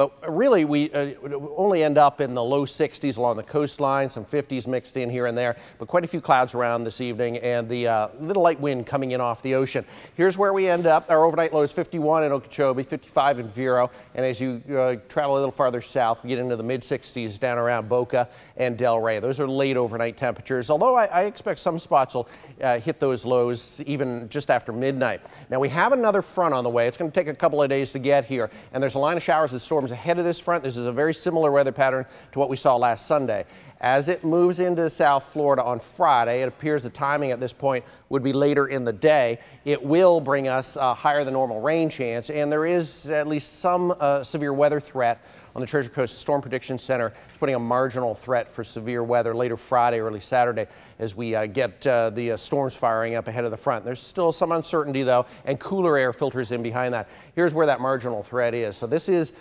but really we only end up in the low 60s along the coastline, some 50s mixed in here and there, but quite a few clouds around this evening and the little light wind coming in off the ocean. Here's where we end up. Our overnight low is 51 in Okeechobee, 55 in Vero, and as you travel a little farther south, we get into the mid-60s down around Boca and Delray. Those are late overnight temperatures, although I expect some spots will hit those lows even just after midnight. Now we have another front on the way. It's going to take a couple of days to get here, and there's a line of showers and storms ahead of this front. This is a very similar weather pattern to what we saw last Sunday. As it moves into South Florida on Friday, it appears the timing at this point would be later in the day. It will bring us a higher than normal rain chance, and there is at least some severe weather threat on the Treasure Coast Storm Prediction Center, putting a marginal threat for severe weather later Friday, early Saturday, as we get the storms firing up ahead of the front. There's still some uncertainty, though, and cooler air filters in behind that. Here's where that marginal threat is. So this is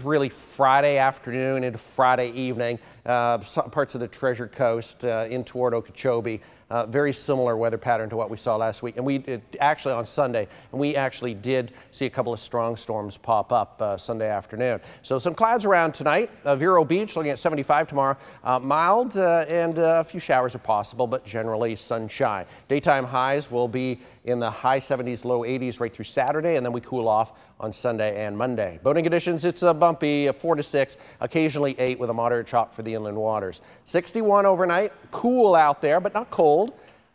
really Friday afternoon into Friday evening, some parts of the Treasure Coast in toward Okeechobee. Very similar weather pattern to what we saw last week, and actually on Sunday, and we actually did see a couple of strong storms pop up Sunday afternoon. So some clouds around tonight. Vero Beach looking at 75 tomorrow. Mild and a few showers are possible, but generally sunshine. Daytime highs will be in the high 70s, low 80s right through Saturday, and then we cool off on Sunday and Monday. Boating conditions, it's a bumpy 4 to 6, occasionally 8 with a moderate chop for the inland waters. 61 overnight, cool out there, but not cold.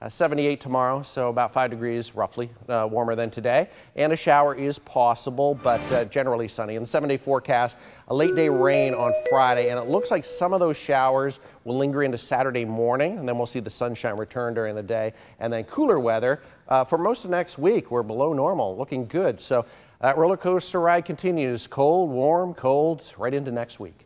78 tomorrow, so about 5 degrees roughly warmer than today. And a shower is possible, but generally sunny. In the 7-day forecast, a late day rain on Friday, and it looks like some of those showers will linger into Saturday morning, and then we'll see the sunshine return during the day. And then cooler weather for most of next week. We're below normal, looking good. So that roller coaster ride continues. Cold, warm, cold, right into next week.